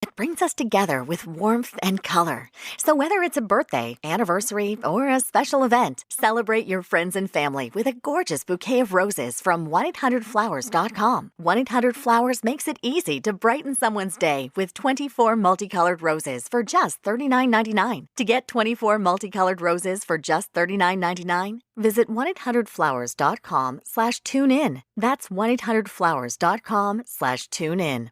It brings us together with warmth and color. So whether it's a birthday, anniversary, or a special event, celebrate your friends and family with a gorgeous bouquet of roses from 1-800-Flowers.com. 1-800-Flowers makes it easy to brighten someone's day with 24 multicolored roses for just $39.99. To get 24 multicolored roses for just $39.99, visit 1-800-Flowers.com/tune-in. That's 1-800-Flowers.com/tune-in.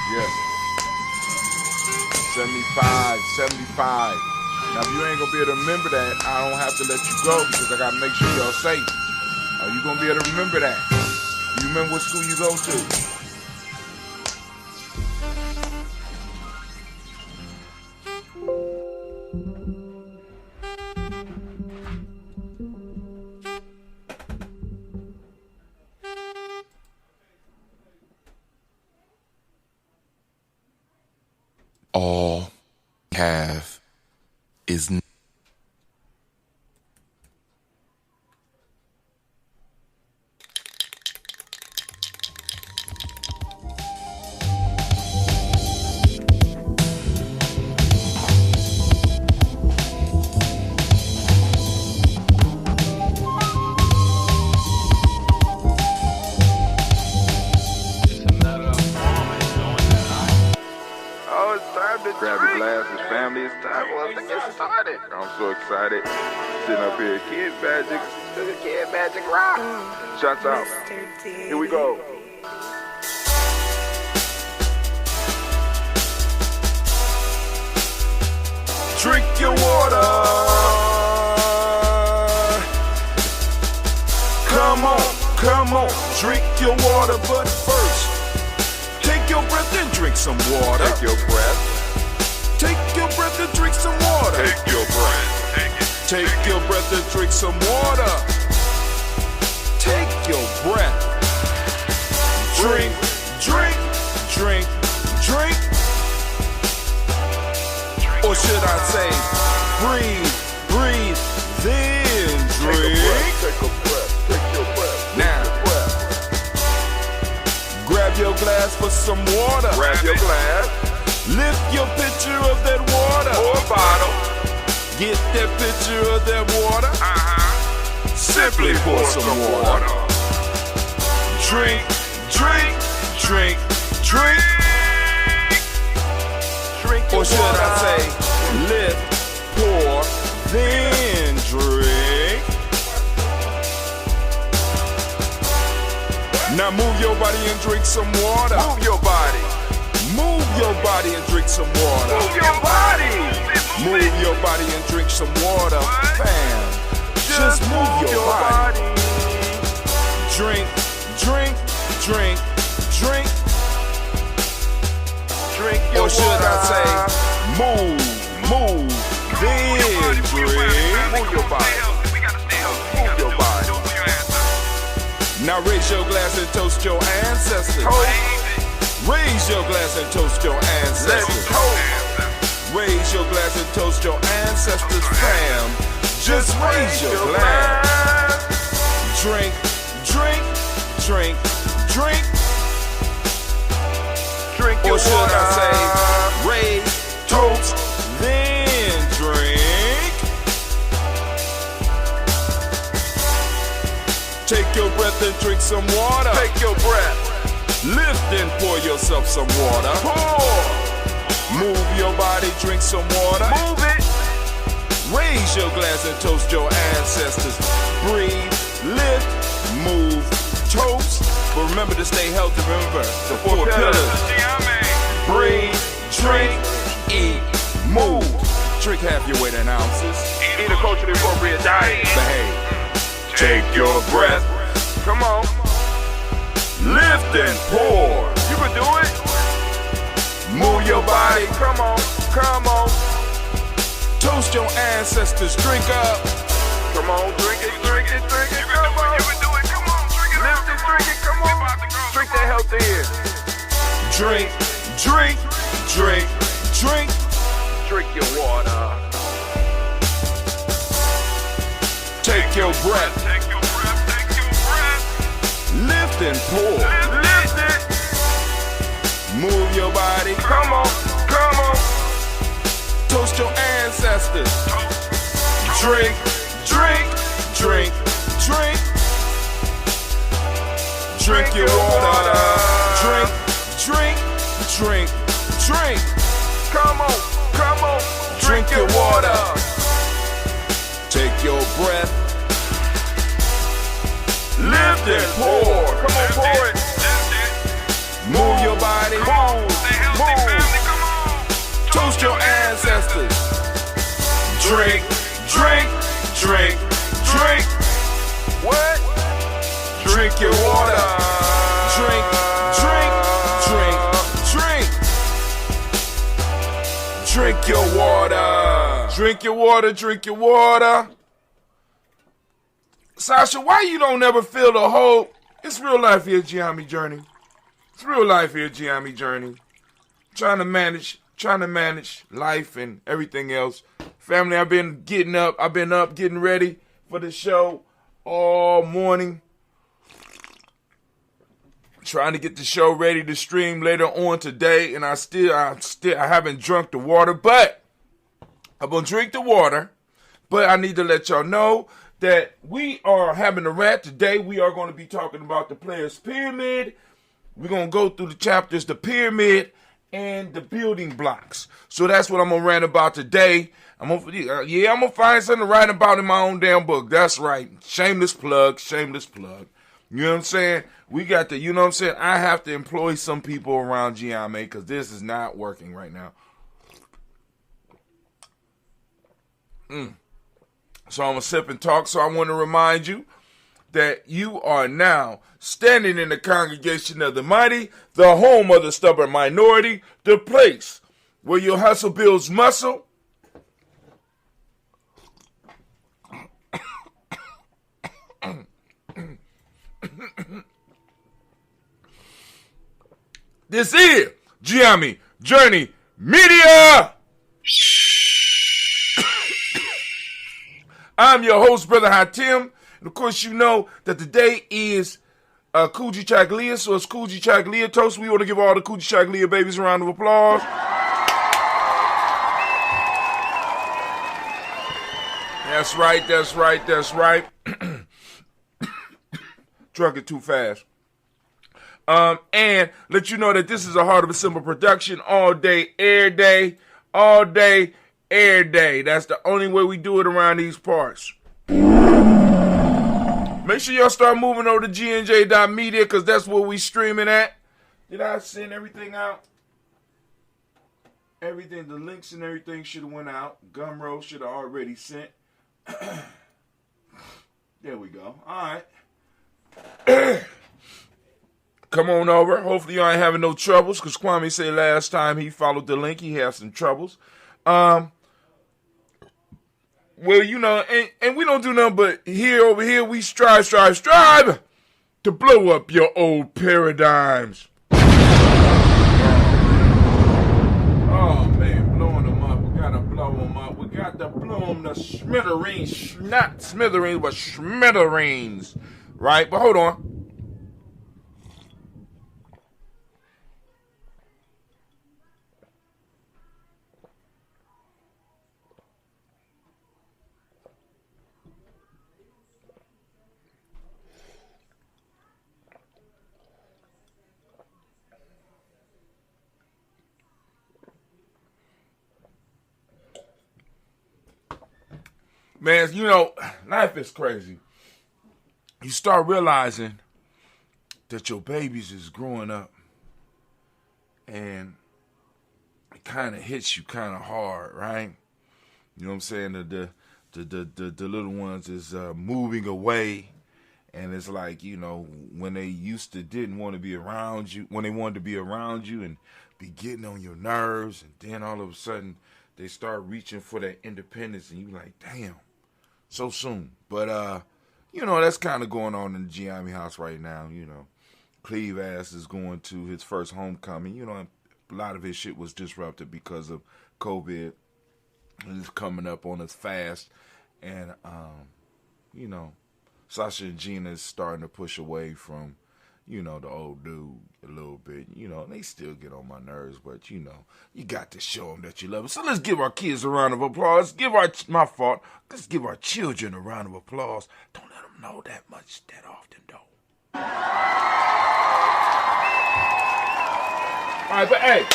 Yeah. 75. Now, if you ain't gonna be able to remember that, I don't have to let you go because I gotta make sure y'all safe. Are you gonna be able to remember that? Do you remember what school you go to? All have is Grab your glasses, family. It's time for us to get started. I'm so excited. Sitting up here, Kid Magic Rock. Shots out. Here we go. Drink your water. Come on, drink your water. But first, take your breath and drink some water. Take your breath. Take your breath and drink some water. Take your breath. Take your breath and drink some water. Take your breath. Drink, drink, drink, drink. Or should I say, breathe, breathe, then drink. Take a breath, take your breath. Now, grab your glass for some water. Grab your glass. Lift your pitcher of that water. Or bottle. Get that pitcher of that water. Simply pour some water. Drink, drink, drink, drink. Or should I say, lift, pour, then drink. Now move your body and drink some water. Move your body. Move your body and drink some water. Move your body. Move your body and drink some water. Fam, just move your body. Drink, drink, drink, drink. Drink your or should water. I say, move, then drink. Move your body. Move your body. Now raise your glass and toast your ancestors. Raise your glass and toast your ancestors. Raise your glass and toast your ancestors, fam. Just raise your glass. Drink, drink, drink, drink. Drink your or should water. I say, raise, toast, then drink. Take your breath and drink some water. Take your breath. Lift and pour yourself some water. Pour. Move your body, drink some water. Move it. Raise your glass and toast your ancestors. Breathe, lift, move, toast. But remember to stay healthy. Remember the four pillars. Breathe, drink, eat, move. Drink half your weight in ounces. Eat a culturally appropriate diet. Behave. Take your breath. Come on. Lift and pour. You can do it. Move your body. Come on. Come on. Toast your ancestors. Drink up. Come on. Drink it. Drink it. Drink it. Come on. You can do it. Come on. Drink it. Lift it. Drink it. Come on. Drink that health in. Drink. Drink. Drink. Drink. Drink your water. Take your breath. Take your breath. Take your breath. Lift and pour. Lift it. Move your body. Come on. Come on. Toast your ancestors. Drink. Drink. Drink. Drink. Drink your water. Drink. Drink. Drink. Drink. Come on. Come on. Drink your water. Take your breath. Lift and pour. Come on, pour it. Move your body. Move. Toast your ancestors. Drink. Drink. Drink. Drink. What? Drink your water. Drink. Drink. Drink. Drink. Drink your water. Drink your water. Drink your water. Sasha, why you don't ever feel the hope? It's real life here, Giammi Journey. It's real life here, Giammi Journey. Trying to manage life and everything else. Family, I've been up, getting ready for the show all morning. Trying to get the show ready to stream later on today, and I haven't drunk the water, but I'm gonna drink the water. But I need to let y'all know that we are having a rant today. We are going to be talking about the players' pyramid. We're going to go through the chapters, the pyramid, and the building blocks. So that's what I'm going to rant about today. I'm going to find something to write about in my own damn book. That's right. Shameless plug. You know what I'm saying? We got to, you know what I'm saying? I have to employ some people around Giammi because this is not working right now. So I'm going to sip and talk. So I want to remind you that you are now standing in the congregation of the mighty, the home of the stubborn minority, the place where your hustle builds muscle. This is Gianni Journey Media. I'm your host, Brother Hatim. And of course, you know that today is Kujichagulia, so it's Kujichagulia toast. We want to give all the Kujichagulia babies a round of applause. That's right, that's right, that's right. Drunk it too fast. And let you know that this is a Heart of a Simple production all day, every day, all day, every day. That's the only way we do it around these parts. Make sure y'all start moving over to gnj.media because that's where we streaming at. Did I send everything out? Everything, the links and everything should have went out. Gumroad should have already sent. There we go. All right. Come on over. Hopefully you ain't having no troubles because Kwame said last time he followed the link he had some troubles. Well, you know, and we don't do nothing but over here, we strive to blow up your old paradigms. Oh, man, blowing them up. We got to blow them up. We got to blow them to smithereens. Not smithereens, but smithereens. Right? But hold on. Man, you know, life is crazy. You start realizing that your babies is growing up and it kind of hits you kind of hard, right? You know what I'm saying? The little ones is moving away, and it's like, you know, when they didn't want to be around you, when they wanted to be around you and be getting on your nerves, and then all of a sudden they start reaching for that independence, and you like, damn. So soon. But, you know, that's kind of going on in the Gianni house right now, you know. Cleve ass is going to his first homecoming. You know, a lot of his shit was disrupted because of COVID. He's coming up on us fast. And, you know, Sasha and Gina is starting to push away from, you know, the old dude a little bit. You know, they still get on my nerves, but, you know, you got to show them that you love them. So let's give our kids a round of applause. Let's give our children a round of applause. Don't let them know that much that often, though. All right, but hey,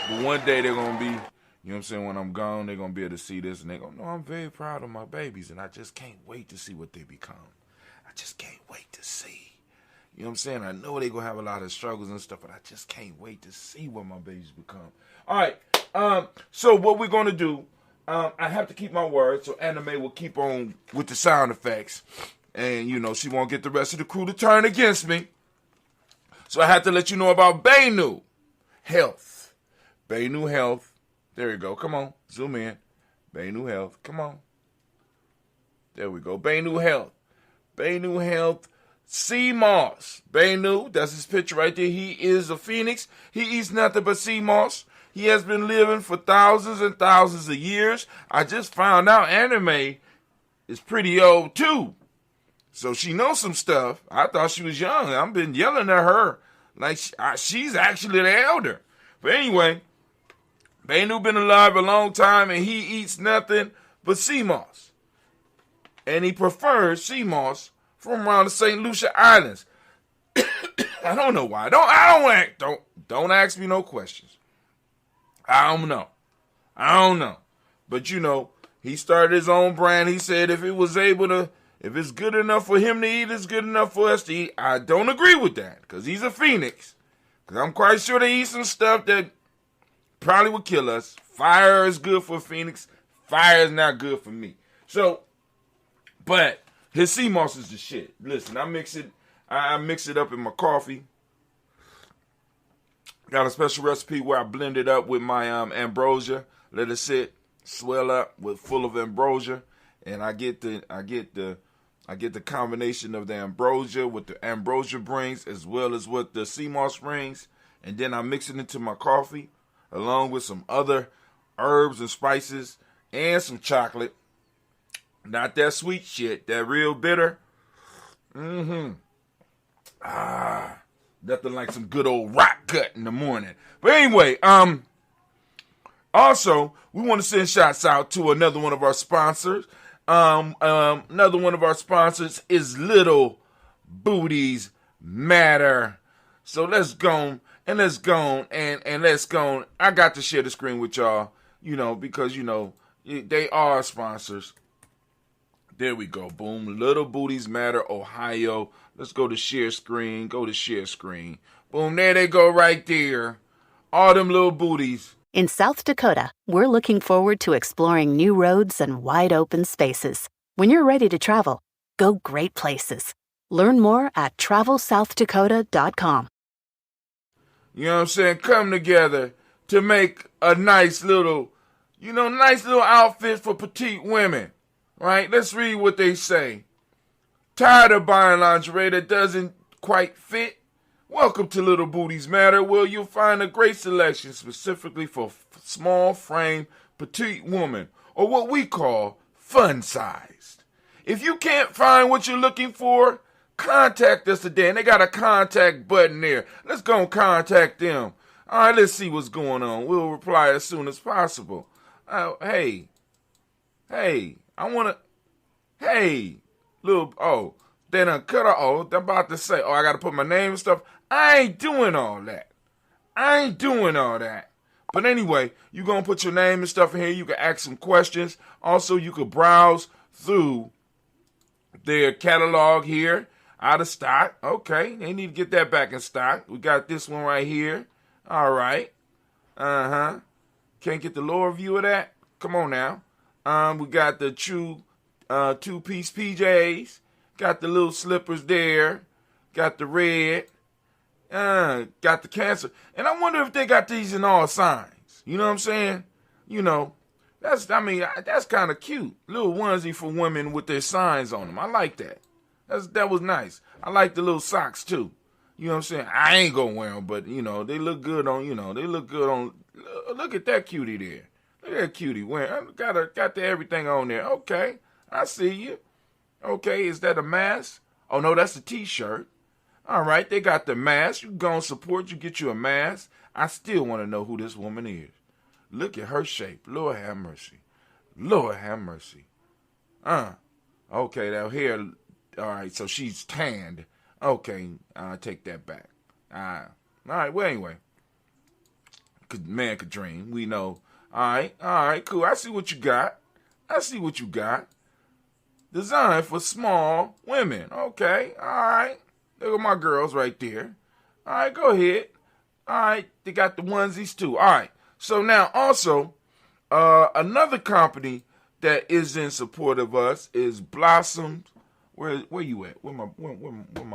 but one day they're going to be, you know what I'm saying, when I'm gone, they're going to be able to see this, and they're going to know I'm very proud of my babies, and I just can't wait to see what they become. I just can't wait to see. You know what I'm saying? I know they're going to have a lot of struggles and stuff, but I just can't wait to see what my babies become. All right. So what we're going to do, I have to keep my word, so Anime will keep on with the sound effects. And, you know, she won't get the rest of the crew to turn against me. So I have to let you know about Bainu Health. Bainu Health. There we go. Come on. Zoom in. Bainu Health. Come on. There we go. Bainu Health. Bainu Health. Sea moss. Bainu, that's his picture right there. He is a phoenix. He eats nothing but sea moss. He has been living for thousands and thousands of years. I just found out Anime is pretty old too. So she knows some stuff. I thought she was young. I've been yelling at her like she's actually the elder. But anyway, Bainu been alive a long time and he eats nothing but sea moss. And he prefers sea moss from around the St. Lucia Islands. I don't know why. Don't ask me no questions. I don't know. But you know, he started his own brand. He said if it's good enough for him to eat, it's good enough for us to eat. I don't agree with that because he's a phoenix. Because I'm quite sure they eat some stuff that probably would kill us. Fire is good for a phoenix. Fire is not good for me. So, but his sea moss is the shit. Listen, I mix it up in my coffee. Got a special recipe where I blend it up with my ambrosia, let it sit, swell up with full of ambrosia, and I get the combination of the ambrosia with the ambrosia brings as well as what the sea moss brings, and then I mix it into my coffee along with some other herbs and spices and some chocolate. Not that sweet shit, that real bitter. Nothing like some good old rock gut in the morning. But anyway, also, we want to send shots out to another one of our sponsors. Another one of our sponsors is Little Booties Matter. So let's go and let's go. I got to share the screen with y'all, because, they are sponsors. There we go. Boom. Little Booties Matter, Ohio. Let's go to share screen. Go to share screen. Boom. There they go right there. All them little booties. In South Dakota, we're looking forward to exploring new roads and wide open spaces. When you're ready to travel, go great places. Learn more at travelsouthdakota.com. You know what I'm saying? Come together to make a nice little outfit for petite women. Right? Let's read what they say. Tired of buying lingerie that doesn't quite fit? Welcome to Little Booties Matter, where you'll find a great selection specifically for small frame petite woman, or what we call fun-sized. If you can't find what you're looking for, contact us today. And they got a contact button there. Let's go and contact them. All right, let's see what's going on. We'll reply as soon as possible. Hey, they done cut her. Oh, they're about to say, I got to put my name and stuff. I ain't doing all that. But anyway, you're going to put your name and stuff in here. You can ask some questions. Also, you could browse through their catalog here. Out of stock. Okay, they need to get that back in stock. We got this one right here. All right. Can't get the lower view of that? Come on now. We got the true two-piece PJs. Got the little slippers there. Got the red. Got the cancer. And I wonder if they got these in all signs. You know what I'm saying? That's kind of cute. Little onesie for women with their signs on them. I like that. That was nice. I like the little socks too. You know what I'm saying? I ain't gonna wear them, but they look good on. Look at that cutie there. Look at that cutie wearing. Got everything on there. Okay, I see you. Okay, is that a mask? Oh no, that's a T-shirt. All right, they got the mask. You go and support. You get you a mask. I still want to know who this woman is. Look at her shape. Lord have mercy. Lord have mercy. Okay, that hair. All right, so she's tanned. Okay, I'll take that back. All right, well, anyway. Man could dream. We know. All right, cool. I see what you got. Designed for small women. Okay, all right. Look at my girls right there. All right, go ahead. All right, they got the onesies too. All right, so now also, another company that is in support of us is Blossoms. Where you at? Where my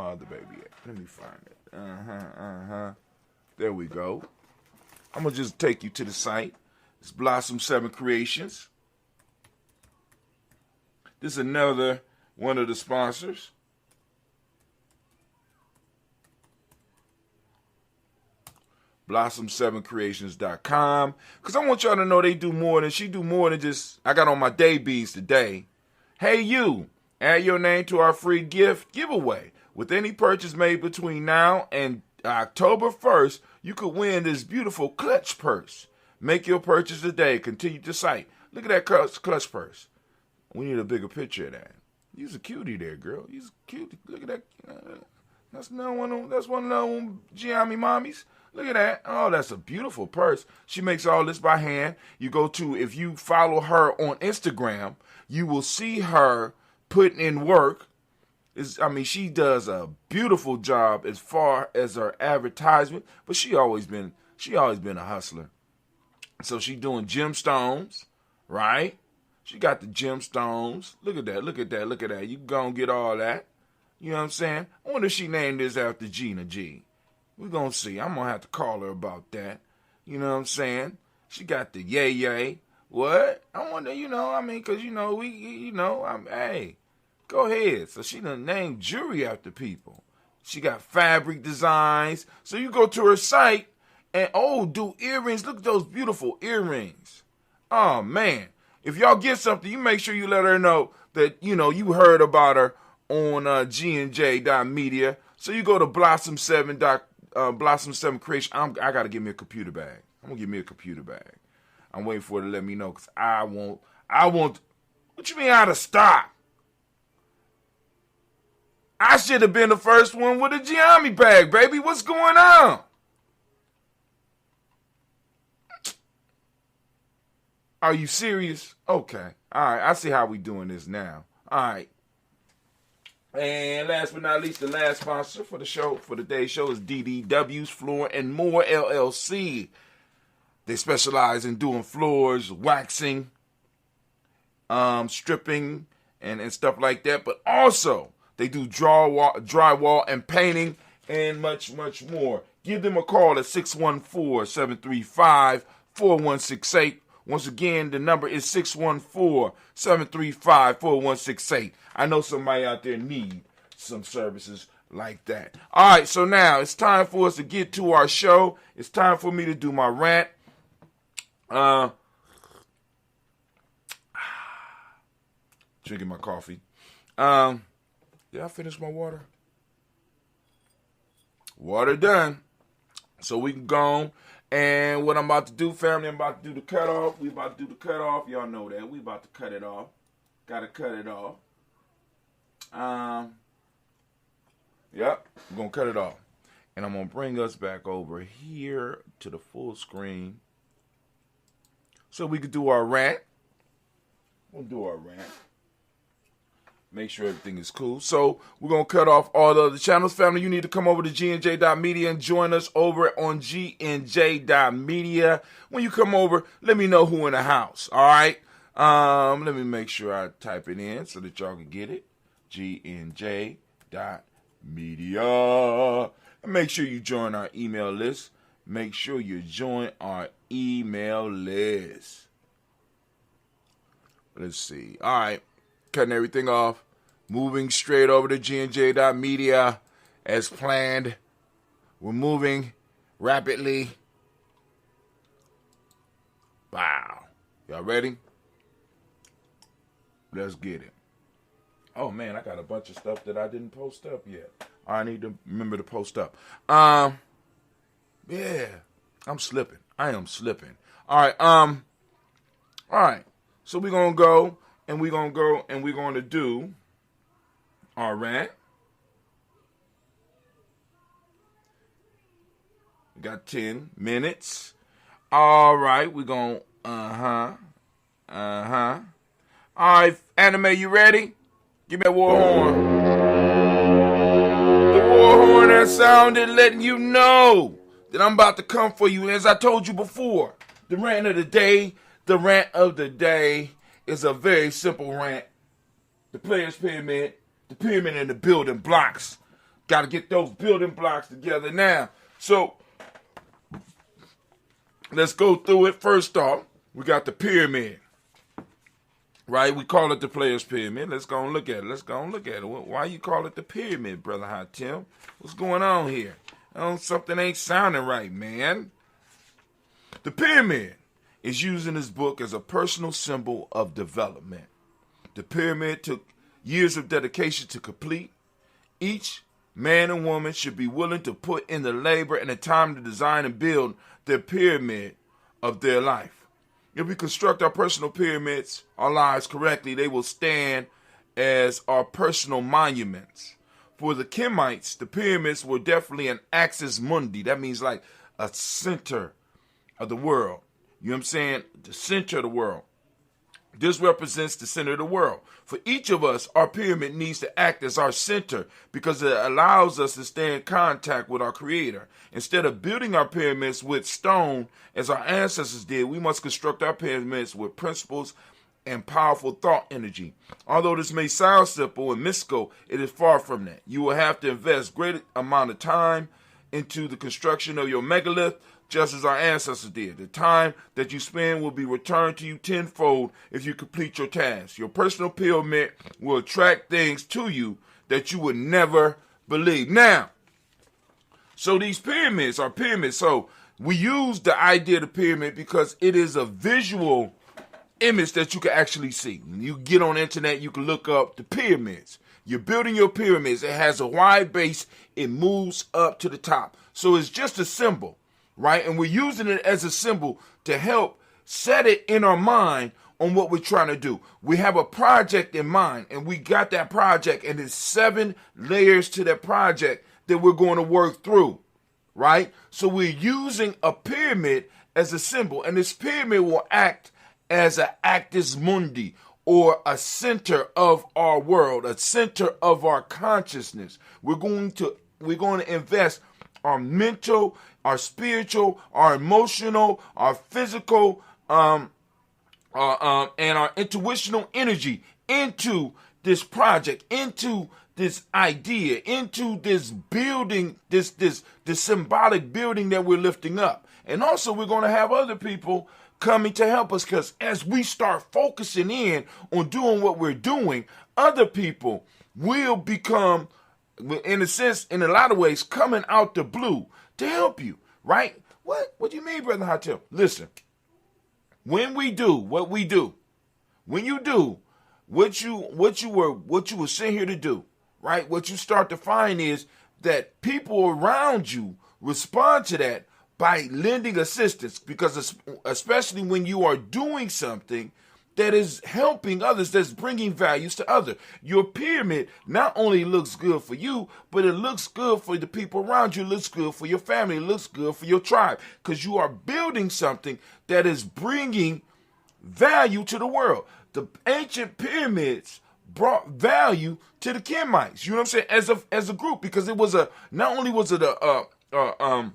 other baby at? Let me find it. There we go. I'm gonna just take you to the site. It's Blossom 7 Creations. This is another one of the sponsors. Blossom7creations.com. Because I want y'all to know she do more than just, I got on my day beads today. Hey you, add your name to our free gift giveaway. With any purchase made between now and October 1st, you could win this beautiful clutch purse. Make your purchase today. Continue to site. Look at that clutch purse. We need a bigger picture of that. You's a cutie there, girl. You's a cutie. Look at that. That's one of them Gianni mommies. Look at that. Oh, that's a beautiful purse. She makes all this by hand. If you follow her on Instagram, you will see her putting in work. She does a beautiful job as far as her advertisement, but she always been a hustler. So she doing gemstones, right? She got the gemstones. Look at that, look at that, look at that. You gonna get all that. You know what I'm saying? I wonder if she named this after Gina G. We're gonna see. I'm gonna have to call her about that. You know what I'm saying? She got the yay yay. What? I wonder, because, hey, go ahead. So she done named jewelry after people. She got fabric designs. So you go to her site and, do earrings. Look at those beautiful earrings. Oh, man. If y'all get something, you make sure you let her know that, you heard about her on G&J.media. So you go to Blossom 7 Creation. I got to give me a computer bag. I'm going to give me a computer bag. I'm waiting for her to let me know because I want, what you mean out of stock? I should have been the first one with a Giammi bag, baby. What's going on? Are you serious? Okay. All right. I see how we doing this now. All right. And last but not least, the last sponsor for the show, for today's show, is DDW's Floor and More LLC. They specialize in doing floors, waxing, stripping, and stuff like that. But also, they do drywall and painting and much, much more. Give them a call at 614-735-4168. Once again, the number is 614-735-4168. I know somebody out there need some services like that. All right, so now it's time for us to get to our show. It's time for me to do my rant. Drinking my coffee. Did I finish my water? Water done. So we can go on. And what I'm about to do, family, I'm about to do the cutoff. We about to do the cutoff. Y'all know that. We about to cut it off. Gotta cut it off. Yep, we're gonna cut it off. And I'm gonna bring us back over here to the full screen so we could do our rant. We'll do our rant. Make sure everything is cool. So we're going to cut off all the other channels. Family, you need to come over to gnj.media and join us over on gnj.media. When you come over, let me know who in the house. All right? Let me make sure I type it in so that y'all can get it. gnj.media. And make sure you join our email list. Make sure you join our email list. Let's see. All right. Cutting everything off. Moving straight over to gnj.media as planned. We're moving rapidly. Wow. Y'all ready? Let's get it. Oh, man, I got a bunch of stuff that I didn't post up yet. I need to remember to post up. Yeah, I'm slipping. I am slipping. All right. So we're going to go. And we're going to do our rant. We got 10 minutes. All right, we're going to, All right, Anime, you ready? Give me that war horn. The war horn that sounded letting you know that I'm about to come for you. As I told you before, the rant of the day is a very simple rant. The player's pyramid, the pyramid and the building blocks. Got to get those building blocks together now. So, let's go through it. First off, we got the pyramid. Right? We call it the player's pyramid. Let's go and look at it. Why you call it the pyramid, Brother Hot Tim? What's going on here? Something ain't sounding right, man. The pyramid is used in this book as a personal symbol of development. The pyramid took years of dedication to complete. Each man and woman should be willing to put in the labor and the time to design and build the pyramid of their life. If we construct our personal pyramids, our lives correctly, they will stand as our personal monuments. For the Kemites, the pyramids were definitely an axis mundi. That means like a center of the world. You know what I'm saying? The center of the world. This represents the center of the world. For each of us, our pyramid needs to act as our center because it allows us to stay in contact with our Creator. Instead of building our pyramids with stone, as our ancestors did, we must construct our pyramids with principles and powerful thought energy. Although this may sound simple and mystical, it is far from that. You will have to invest great amount of time into the construction of your megalith, just as our ancestors did. The time that you spend will be returned to you tenfold if you complete your task. Your personal pyramid will attract things to you that you would never believe. Now, so these pyramids are pyramids. So we use the idea of the pyramid because it is a visual image that you can actually see. When you get on the internet, you can look up the pyramids. You're building your pyramids. It has a wide base. It moves up to the top. So it's just a symbol, right? And we're using it as a symbol to help set it in our mind on what we're trying to do. We have a project in mind, and we got that project, and there's 7 layers to that project that we're going to work through, right? So we're using a pyramid as a symbol, and this pyramid will act as an actus mundi, or a center of our world, a center of our consciousness. We're going to invest our mental, our spiritual, our emotional, our physical, and our intuitional energy into this project, into this idea, into this building, this symbolic building that we're lifting up. And also we're going to have other people coming to help us, because as we start focusing in on doing what we're doing, other people will become, in a sense, in a lot of ways, coming out the blue to help you, right? What do you mean, Brother Hatem? Listen, when we do what we do, when you do what you were sent here to do, right? What you start to find is that people around you respond to that by lending assistance, because especially when you are doing something that is helping others, that's bringing values to others. Your pyramid not only looks good for you, but it looks good for the people around you. It looks good for your family. It looks good for your tribe, because you are building something that is bringing value to the world. The ancient pyramids brought value to the Kemites, you know what I'm saying, as a group, because it was not only was it a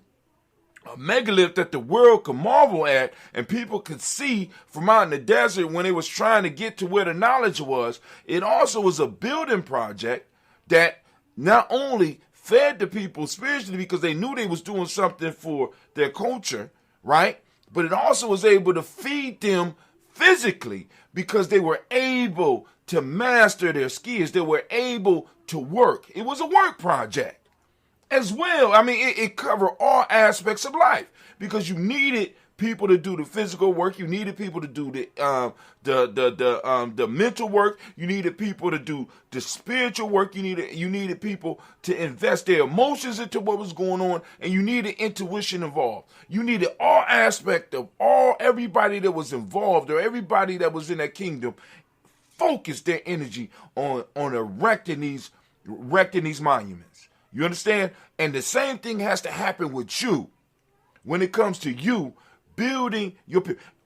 megalith that the world could marvel at and people could see from out in the desert when they was trying to get to where the knowledge was, it also was a building project that not only fed the people spiritually because they knew they was doing something for their culture, right? But it also was able to feed them physically because they were able to master their skills. They were able to work. It was a work project as well. I mean, it covered all aspects of life, because you needed people to do the physical work. You needed people to do the mental work. You needed people to do the spiritual work. You needed people to invest their emotions into what was going on, and you needed intuition involved. You needed all aspect of everybody that was involved, or everybody that was in that kingdom, focus their energy on erecting these monuments. You understand? And the same thing has to happen with you when it comes to you building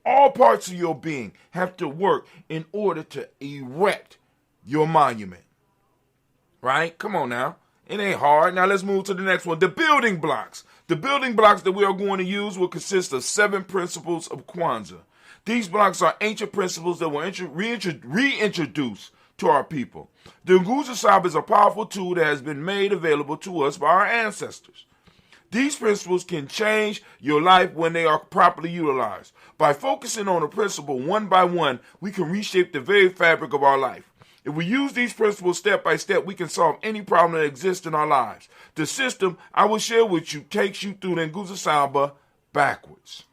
all parts of your being have to work in order to erect your monument. Right? Come on now. It ain't hard. Now let's move to the next one. The building blocks. The building blocks that we are going to use will consist of 7 principles of Kwanzaa. These blocks are ancient principles that were reintroduced to our people. The Nguzo Saba is a powerful tool that has been made available to us by our ancestors. These principles can change your life when they are properly utilized. By focusing on a principle one by one, we can reshape the very fabric of our life. If we use these principles step by step, we can solve any problem that exists in our lives. The system I will share with you takes you through the Nguzo Saba backwards.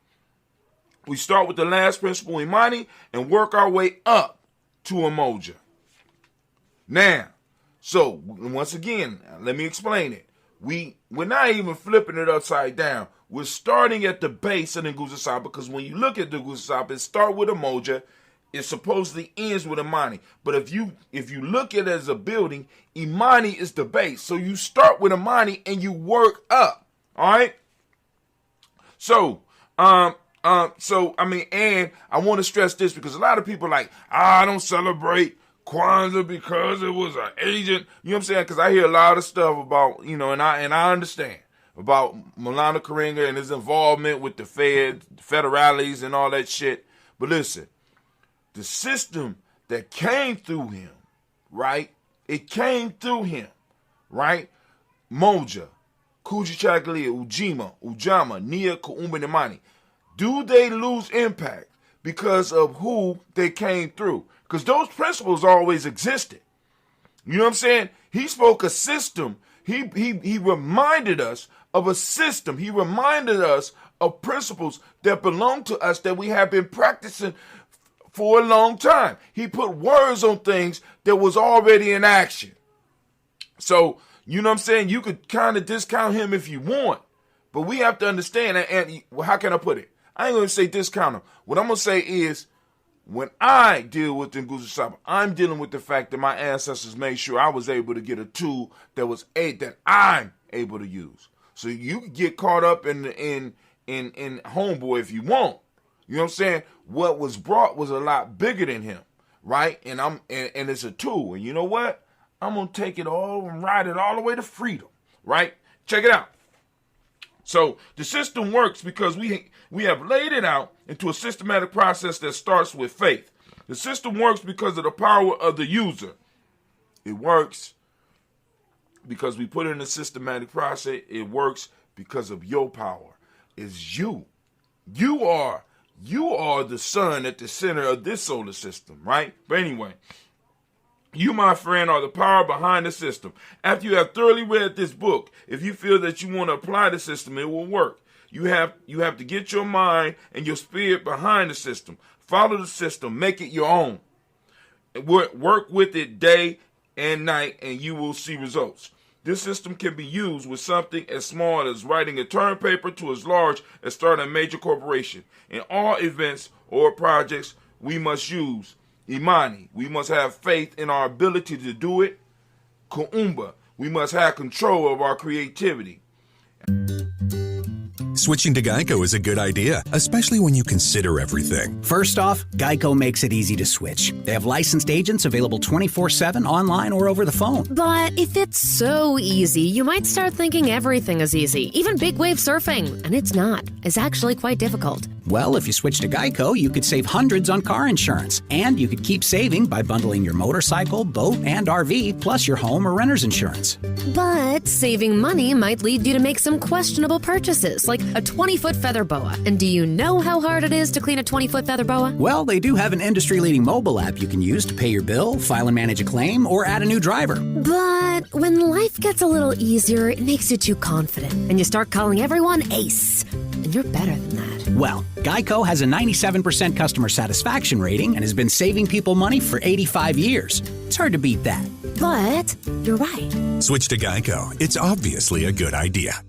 We start with the last principle, Imani, and work our way up to Umoja. Now, so once again, let me explain it. We're not even flipping it upside down. We're starting at the base of the Nguzo Saba, because when you look at the Nguzo Saba, it starts with Umoja. It supposedly ends with Imani. But if you look at it as a building, Imani is the base. So you start with Imani and you work up. All right? So I mean, and I want to stress this, because a lot of people are like, I don't celebrate Kwanzaa because it was an agent. You know what I'm saying? Because I hear a lot of stuff about, and I understand about Maulana Karenga and his involvement with the federales and all that shit. But listen, the system that came through him, right? It came through him, right? Moja, Kujichagulia, Ujama, Nia, Kuumba, Nemani. Do they lose impact because of who they came through? Because those principles always existed. You know what I'm saying? He spoke a system. He reminded us of a system. He reminded us of principles that belong to us that we have been practicing for a long time. He put words on things that was already in action. So, you know what I'm saying? You could kind of discount him if you want, but we have to understand, and how can I put it? I ain't going to say discount him. What I'm going to say is, when I deal with the Nguzo Saba, I'm dealing with the fact that my ancestors made sure I was able to get a tool that I'm able to use. So you can get caught up in homeboy if you want. You know what I'm saying? What was brought was a lot bigger than him, right? And it's a tool. And you know what? I'm gonna take it all and ride it all the way to freedom, right? Check it out. So the system works because we have laid it out into a systematic process that starts with faith. The system works because of the power of the user. It works because we put it in a systematic process. It works because of your power. It's you. You are the sun at the center of this solar system, right? But anyway, you, my friend, are the power behind the system. After you have thoroughly read this book, if you feel that you want to apply the system, it will work. You have to get your mind and your spirit behind the system. Follow the system. Make it your own. Work with it day and night, and you will see results. This system can be used with something as small as writing a term paper to as large as starting a major corporation. In all events or projects, we must use Imani. We must have faith in our ability to do it. Kuumba. We must have control of our creativity. Switching to Geico is a good idea, especially when you consider everything. First off, Geico makes it easy to switch. They have licensed agents available 24/7 online or over the phone. But if it's so easy, you might start thinking everything is easy, even big wave surfing. And it's not. It's actually quite difficult. Well, if you switch to Geico, you could save hundreds on car insurance. And you could keep saving by bundling your motorcycle, boat, and RV, plus your home or renter's insurance. But saving money might lead you to make some questionable purchases, like a 20-foot feather boa. And do you know how hard it is to clean a 20-foot feather boa? Well, they do have an industry-leading mobile app you can use to pay your bill, file and manage a claim, or add a new driver. But when life gets a little easier, it makes you too confident, and you start calling everyone Ace. And you're better than that. Well, Geico has a 97% customer satisfaction rating and has been saving people money for 85 years. It's hard to beat that. But you're right. Switch to Geico. It's obviously a good idea.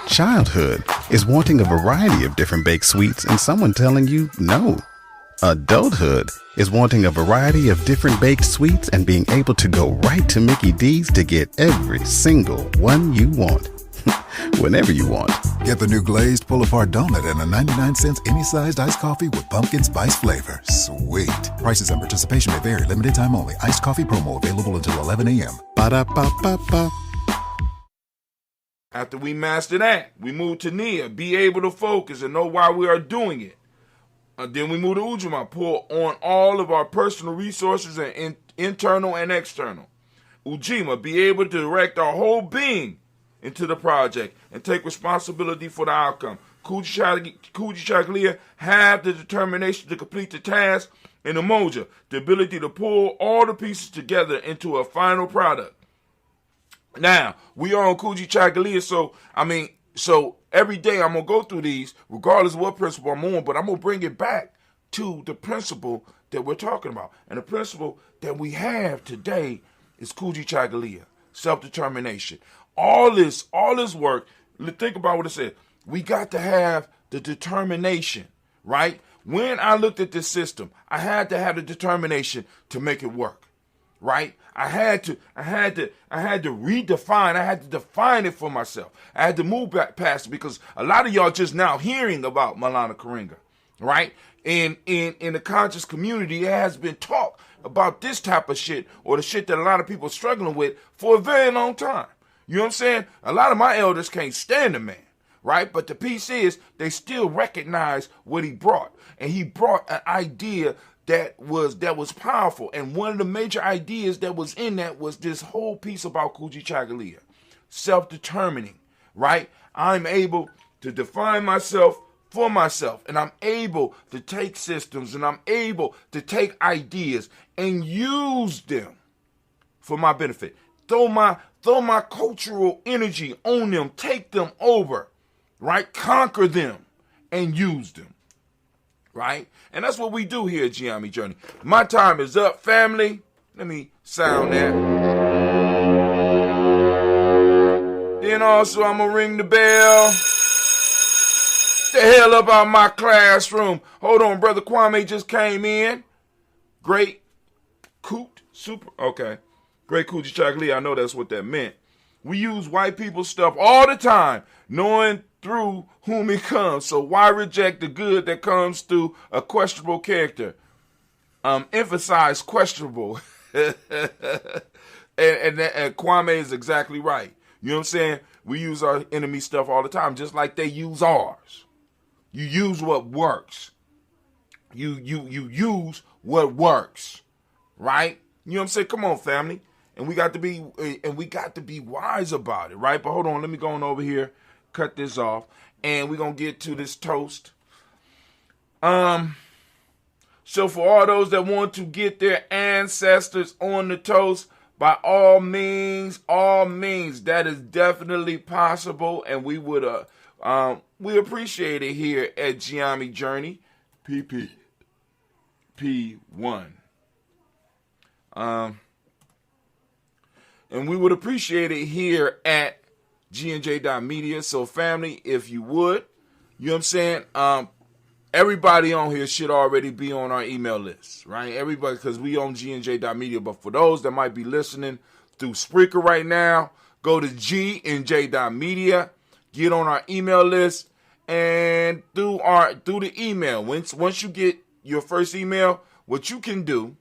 Childhood is wanting a variety of different baked sweets and someone telling you no. Adulthood is wanting a variety of different baked sweets and being able to go right to Mickey D's to get every single one you want. Whenever you want. Get the new glazed pull-apart donut and a 99-cent any-sized iced coffee with pumpkin spice flavor. Sweet. Prices and participation may vary. Limited time only. Iced coffee promo available until 11 a.m. Ba-da-ba-ba-ba. After we master that, we move to Nia, be able to focus and know why we are doing it. Then we move to Ujima, pull on all of our personal resources and internal and external. Ujima, be able to direct our whole being into the project and take responsibility for the outcome. Kujichagulia, have the determination to complete the task, and Umoja, the ability to pull all the pieces together into a final product. Now, we are on Kujichagulia, so every day I'm going to go through these, regardless of what principle I'm on, but I'm going to bring it back to the principle that we're talking about. And the principle that we have today is Kujichagulia, self-determination. All this work, think about what it said. We got to have the determination, right? When I looked at this system, I had to have the determination to make it work, right? I had to redefine. I had to define it for myself. I had to move back past it because a lot of y'all just now hearing about Maulana Karenga, right? And in the conscious community, it has been talk about this type of shit or the shit that a lot of people are struggling with for a very long time. You know what I'm saying? A lot of my elders can't stand the man, right? But the piece is they still recognize what he brought. And he brought an idea that was powerful. And one of the major ideas that was in that was this whole piece about Kujichagulia, self-determining, right? I'm able to define myself for myself, and I'm able to take systems, and I'm able to take ideas and use them for my benefit. Throw my cultural energy on them, take them over, right? Conquer them and use them, right? And that's what we do here at Giammi Journey. My time is up, family. Let me sound that. Then also I'm going to ring the bell. The hell up out my classroom. Hold on, Brother Kwame just came in. Great Kujichagulia. I know that's what that meant. We use white people's stuff all the time, knowing through whom it comes. So why reject the good that comes through a questionable character? Emphasize questionable. and Kwame is exactly right. You know what I'm saying? We use our enemy stuff all the time, just like they use ours. You use what works. You use what works, right? You know what I'm saying? Come on, family. And we got to be wise about it, right? But hold on, let me go on over here, cut this off, and we're gonna get to this toast. So for all those that want to get their ancestors on the toast, by all means, that is definitely possible, and we would we appreciate it here at Giammi Journey, PPP1. And we would appreciate it here at GNJ.media. So family, if you would, you know what I'm saying? Everybody on here should already be on our email list, right? Everybody, because we on GNJ.media. But for those that might be listening through Spreaker right now, go to GNJ.media, get on our email list, and through the email. Once you get your first email, what you can do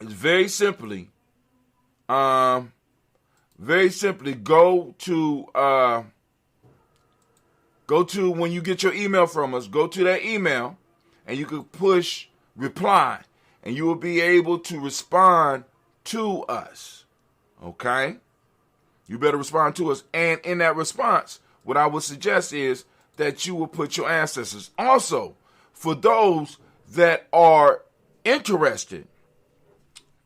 is very simply go to when you get your email from us, go to that email, and you can push reply, and you will be able to respond to us. Okay? You better respond to us. And in that response, what I would suggest is that you will put your ancestors. Also, for those that are interested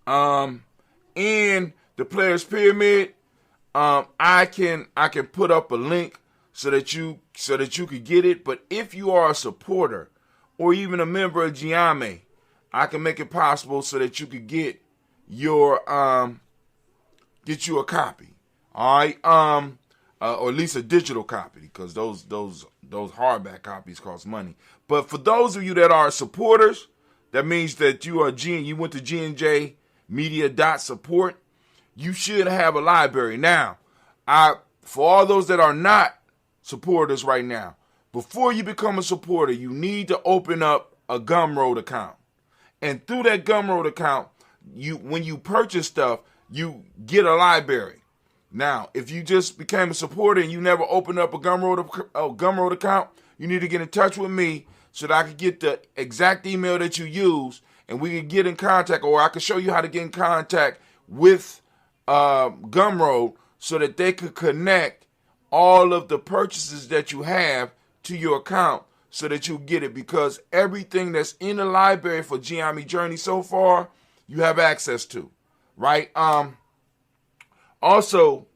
in the Players Pyramid, I can put up a link so that you could get it. But if you are a supporter or even a member of Giammi, I can make it possible so that you could get your get you a copy. All right, or at least a digital copy, because those hardback copies cost money. But for those of you that are supporters, that means that you went to GNJmedia.support. You should have a library. Now, for all those that are not supporters right now, before you become a supporter, you need to open up a Gumroad account. And through that Gumroad account, when you purchase stuff, you get a library. Now, if you just became a supporter and you never opened up a Gumroad account, you need to get in touch with me so that I can get the exact email that you use, and we can get in contact, or I can show you how to get in contact with Gumroad so that they could connect all of the purchases that you have to your account so that you get it, because everything that's in the library for Giammi Journey so far, you have access to, right? Also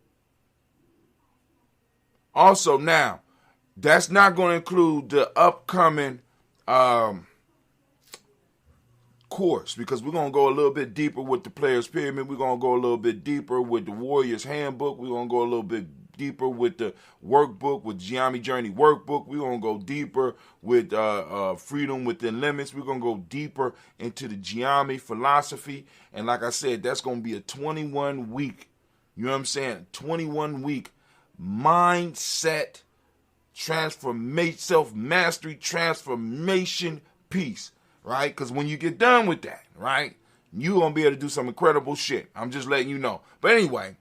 now, that's not going to include the upcoming course, because we're going to go a little bit deeper with the Players Pyramid. We're going to go a little bit deeper with the Warriors Handbook. We're going to go a little bit deeper with the workbook, with Giammi Journey workbook. We're going to go deeper with Freedom Within Limits. We're going to go deeper into the Giammi philosophy. And like I said, that's going to be a 21-week, you know what I'm saying, 21-week mindset transformation, self-mastery transformation piece, right? Because when you get done with that, right, you're going to be able to do some incredible shit. I'm just letting you know. But anyway,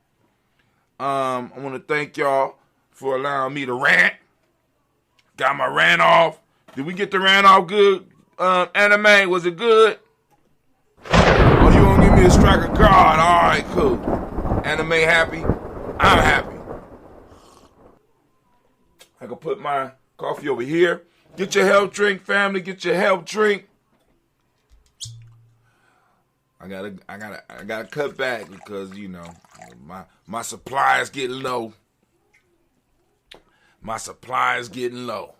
I want to thank y'all for allowing me to rant. got my rant off. Did we get the rant off good? Anime, was it good? Oh, you gonna give me a strike of God? All right, cool. Anime happy? I'm happy. I can put my coffee over here. Get your health drink, family. Get your health drink. I gotta cut back because my supply is getting low. My supply is getting low.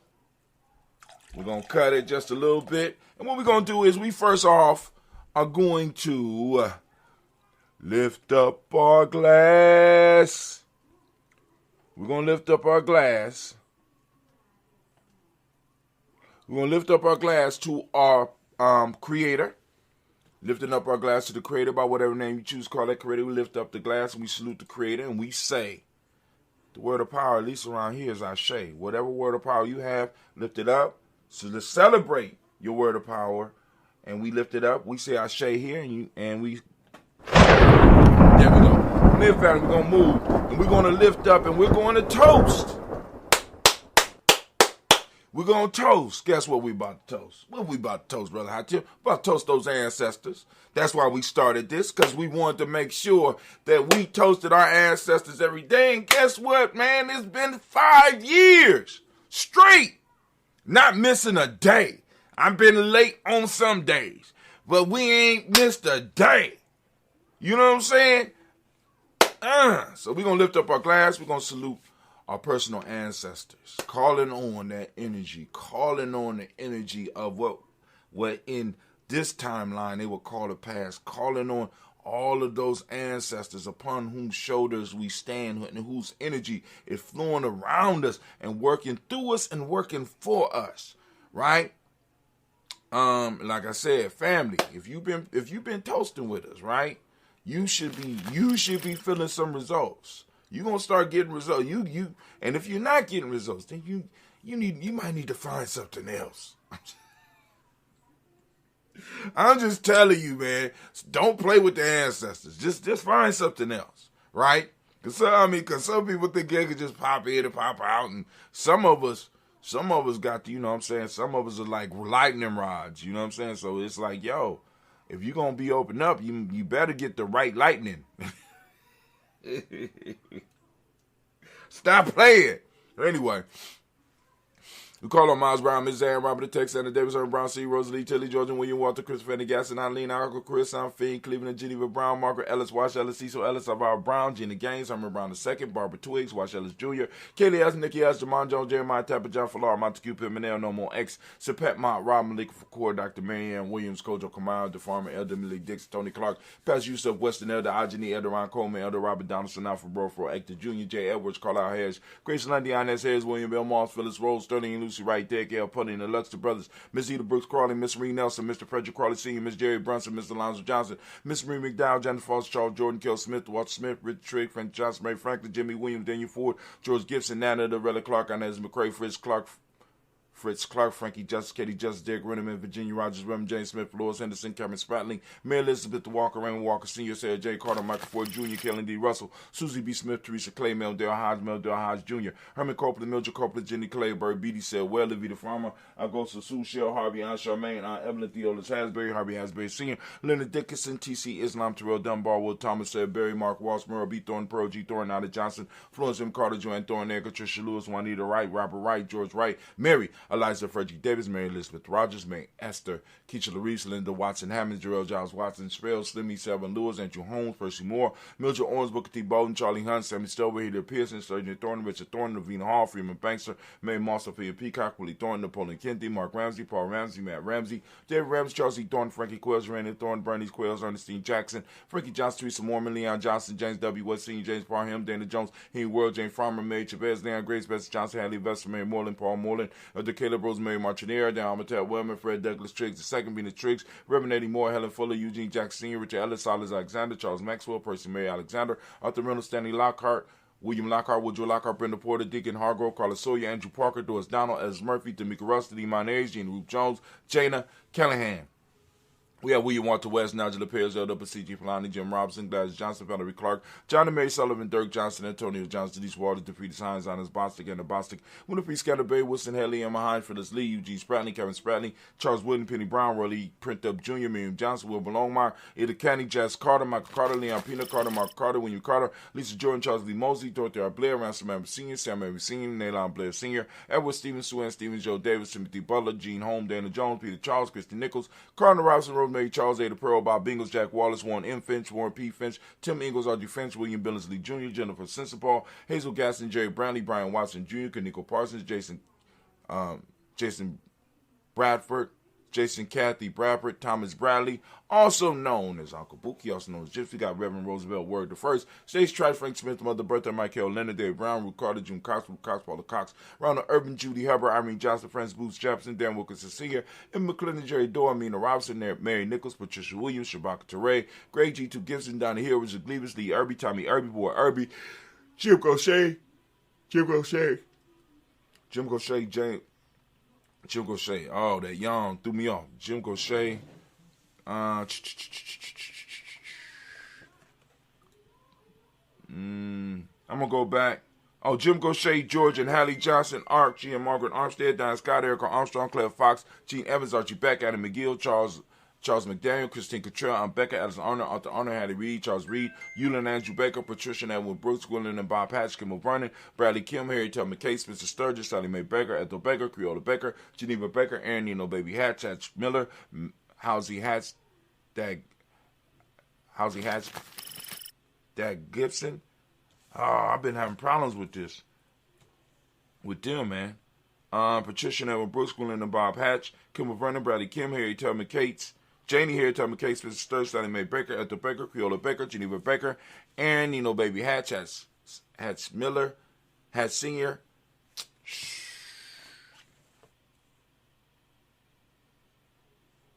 We're gonna cut it just a little bit, and what we're gonna do is we first off are going to lift up our glass. We're gonna lift up our glass. We're gonna lift up our glass to our Creator. Lifting up our glass to the Creator by whatever name you choose to call that Creator. We lift up the glass and we salute the Creator and we say, the word of power, at least around here, is Ashe. Whatever word of power you have, lift it up. So let's celebrate your word of power. And we lift it up. We say Ashe here and we there we go. Live family, we're gonna move. And we're gonna lift up and we're going to toast. We're going to toast. Guess what we about to toast? What we about to toast, Brother Hatip? About to toast those ancestors. That's why we started this, because we wanted to make sure that we toasted our ancestors every day. And guess what, man? It's been 5 years straight. Not missing a day. I've been late on some days, but we ain't missed a day. You know what I'm saying? So we're going to lift up our glass. We're going to salute our personal ancestors, calling on that energy, calling on the energy of what in this timeline they would call the past, calling on all of those ancestors upon whose shoulders we stand and whose energy is flowing around us and working through us and working for us, right? Like I said, family, if you've been toasting with us, right, you should be feeling some results. You're gonna start getting results. And if you're not getting results, then you might need to find something else. I'm just telling you, man. Don't play with the ancestors. Just find something else, right? Cause some people think they can just pop in and pop out, and some of us got, you know what I'm saying. Some of us are like lightning rods, you know what I'm saying. So it's like, yo, if you're gonna be open up, you better get the right lightning. Stop playing. Anyway, we call on Miles Brown, Ms. Aaron, Robert the Tex, Anna Davis, Aaron Brown, C. Rosalie, Tilly, Georgia, William Walter, Christopher, Fanny Gasson, Eileen, Uncle Chris, I'm Fiend, Cleveland, Geneva Brown, Margaret Ellis, Wash Ellis, Cecil Ellis, Alvaro Brown, Gina Gaines, Herman Brown II, Barbara Twiggs, Wash Ellis Jr., Kaylee S., Nikki S., Jamon Jones, Jeremiah Tapper, John Falar, Montague Pimenel, No More X, Sepet Mont, Rob Malik Fakour, Dr. Marianne Williams, Kojo Kamal, the Farmer, Elder Malik Dixon, Tony Clark, Pastor Yusuf, Weston Elder, Ajani, Elder Ron Coleman, Elder Robert Donaldson, Alfred Brofro, Hector Jr., J. Edwards, Carlisle Harris, Grace Lundy, Inez Harris, William Bell Moss, Phyllis Rose, Sterling and Lucy Wright, Derek L. Pudding, the Luxor Brothers, Miss Eda Brooks Crawley, Miss Marie Nelson, Mr. Frederick Crawley Sr., Miss Jerry Brunson, Mr. Alonzo Johnson, Miss Marie McDowell, Jennifer Foster, Charles Jordan, Kel Smith, Walter Smith, Rich Trigg, Frank Johnson, Ray Franklin, Jimmy Williams, Daniel Ford, George Gibson, Nana, Dorella Clark, Inez McCrae, Fritz Clark, Frankie Justice, Katie Justice, Derek Renneman, Virginia Rogers, Reverend James Smith, Lois Henderson, Cameron Spratling, Mary Elizabeth Walker, Raymond Walker Sr., Sarah J. Carter, Michael Ford Jr., Kellen D. Russell, Susie B. Smith, Teresa Clay, Meldale Hodge Jr., Herman Copeland, Mildred Copeland, Jenny Clayburg, B.D. Sell, Well, Livy the Farmer, Augusta Sue, Shell, Harvey, Aunt Charmaine, Aunt Evelyn, Theolis Hasbury, Harvey Hasbury Sr., Leonard Dickinson, T.C. Islam, Terrell Dunbar, Will Thomas, Said Barry, Mark Walsh, Merle B. Thorne, Pearl G. Thorne, Nada Johnson, Florence M. Carter, Joanne Thorne, Erica Tricia Lewis, Juanita Wright, Robert Wright, George Wright, Mary, Eliza Frederick Davis, Mary Elizabeth Rogers, May Esther, Keisha Larice, Linda Watson, Hammond, Jarrell Giles Watson, Shrell, Slimmy, Selvin Lewis, Andrew Holmes, Percy Moore, Mildred Owens, Booker T. Bolden, Charlie Hunt, Sammy Stovey, Heather Pearson, Sergeant Thornton, Richard Thornton, Lavina Hall, Freeman Bankster, May Moss, Sophia Peacock, Willie Thornton, Napoleon Kennedy, Mark Ramsey, Paul Ramsey, Matt Ramsey, David Ramsey, Charles E. Thornton, Frankie Quills, Randy Thornton, Bernice Quills, Ernestine Jackson, Frankie Johnson, Teresa Mormon, Leon Johnson, James W. West Sr., James Parham, Dana Jones, Henry World, James Farmer, May Chavez, Leon Grace, Bessie Johnson, Hadley Vester, Mary Moreland, Paul Moreland, the Caleb Rosemary Martinier, Dan Amateur Wellman, Fred Douglas Triggs, the second being the Triggs, Reverend Eddie Moore, Helen Fuller, Eugene Jackson Sr., Richard Ellis, Silas Alexander, Charles Maxwell, Percy Mary Alexander, Arthur Reynolds, Stanley Lockhart, William Lockhart, Woodrow Lockhart, Brenda Porter, Deacon Hargrove, Carla Sawyer, Andrew Parker, Doris Donald, Ez Murphy, Tamika Rusty, Iman Age, Jean Ruth Jones, Jana Callahan. We have William Walter West, Nigel Perez, L.W. C.G. Polani, Jim Robinson, Gladys Johnson, Valerie Clark, John and Mary Sullivan, Dirk Johnson, Antonio Johnson, Denise Waters, DeFreedis Hines, Honors Bostic, and the Bostic, Winifred Scatter Bay, Wilson Haley, Emma Hines, Phyllis Lee, Eugene Spratley, Kevin Spratley, Charles Wooden, Penny Brown, Roy Lee, Print Up Jr., Miriam Johnson, Wilbur Longmire, Ada Canny, Jazz Carter, Michael Carter, Leon Pina Carter, Mark Carter, William Carter, Lisa Jordan, Charles Lee Mosley, Dorothy R. Blair, Ransom Mary Sr., Sam Mary Sr., Naylon Blair Sr., Edward Stevens, Sue Ann Stevens, Joe Davis, Timothy Butler, Gene Holmes, Dana Jones, Peter Charles, Christy Nichols, Cardinal Robinson, Rosemary Charles, Ada Pearl, Bob Bingles, Jack Wallace, Warren M. Finch, Warren P. Finch, Tim Ingalls, Audrey Finch, William Billingsley Jr., Jennifer Sensabaugh, Hazel Gaston, Jerry Brownlee, Brian Watson Jr., Kaniko Parsons, Jason Bradford, Jason Kathy Bradford, Thomas Bradley, also known as Uncle Bookie, also known as Gypsy. Got Reverend Roosevelt Word the First, Stage Trice, Frank Smith, Mother Bertha, Michael Leonard, Dave Brown, Ruth Carter, June Cox, Ruth Cox, Paula Cox, Ronald Urban, Judy Hubbard, Irene Johnson, Francis Booth Jefferson, Dan Wilkinson Sr., Emma McClendon, Jerry Doyle, Amina Robinson, Mary Nichols, Patricia Williams, Shabaka Teray, Greg G2 Gibson, Donnie Hill, Richard Gleavis, Lee Irby, Tommy Irby, Boy Irby, Jim Gaucher, oh, that young threw me off. Jim Gaucher. I'm going to go back. Oh, Jim Gaucher, George and Hallie Johnson, Archie and Margaret Armstead, Diane Scott, Erica Armstrong, Claire Fox, Gene Evans, Archie Beck, Adam McGill, Charles McDaniel, Christine Cottrell, Becca, Addison Arnold, Arthur Arnold, Hattie Reed, Charles Reed, Eulin Andrew Baker, Patricia and Edwin Brooks, Gwendolyn and Bob Patch, Kimmel Vernon, Bradley Kim, Harry Tubman Case, Mr. Sturgis, Sally Mae Baker, Ethel Baker, Creola Baker, Geneva Baker, Aaron Nino Baby Hatch, Hatch Miller, Howsy Hatch, Dag Gibson. Oh, I've been having problems with them, man. Patricia and Edwin Brooks, Gwendolyn and Bob Hatch, Kimmel Vernon, Bradley Kim, Harry Tubman Cates, Janie here, Tubman Case, Mr. Sturgis, Sally Mae Baker, Ethel Baker, Creola Baker, Geneva Baker, Aaron Nino Baby Hatch, Hatch Miller, Hatch Sr.,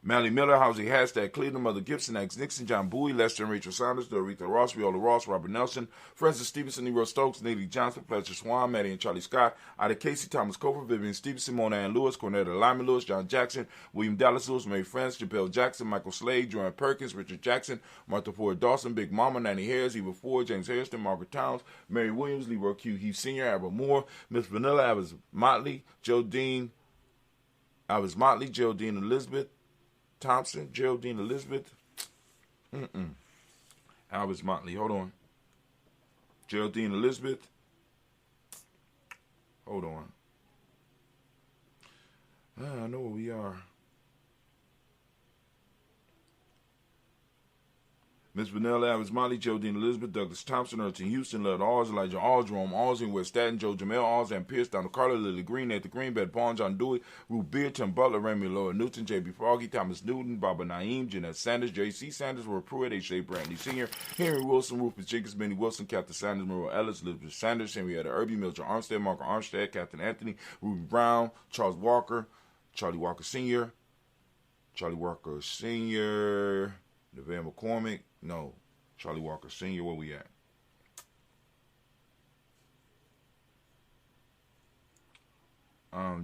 Mally Miller, Howsy Hashtag Cleveland, Mother Gibson, X Nixon, John Bowie, Lester and Rachel Saunders, Dorita Ross, Viola Ross, Robert Nelson, Francis Stevenson, Nero Stokes, Neely Johnson, Fletcher Swan, Maddie and Charlie Scott, Ida Casey, Thomas Cofer, Vivian Stevenson, Mona Ann Lewis, Cornetta Lyman Lewis, John Jackson, William Dallas Lewis, Mary France, Jabel Jackson, Michael Slade, Joanne Perkins, Richard Jackson, Martha Ford Dawson, Big Mama, Nanny Harris, Eva Ford, James Harrison, Margaret Towns, Mary Williams, Leroy Q. Heath Sr., Albert Moore, Miss Vanilla, Alice Motley, Geraldine Elizabeth, Thompson, Geraldine Elizabeth. Albert Motley, hold on. Geraldine Elizabeth. Hold on. I know where we are. Miss Vanilla, Alice Motley, Geraldine Elizabeth, Douglas Thompson, Erton Houston, Led Alls, Elijah Alls, Jerome Alls, West Staten, Joe Jamel Alls, and Pierce, Donald Carter, Lily Green, Nathan Green, Bed Pawn, John Dewey, Ruth Beard, Tim Butler, Remy Laura Newton, J.B. Froggy, Thomas Newton, Barbara Naeem, Jeanette Sanders, J.C. Sanders, Roy Pruitt, H.A. Brantley Sr., Henry Wilson, Rufus Jenkins, Benny Wilson, Captain Sanders, Merle Ellis, Elizabeth Sanders, Henrietta Irby, Mildred Armstead, Margaret Armstead, Captain Anthony, Ruby Brown, Charles Walker, Charlie Walker Sr., Nevaeh McCormick, no. Charlie Walker Sr., where we at?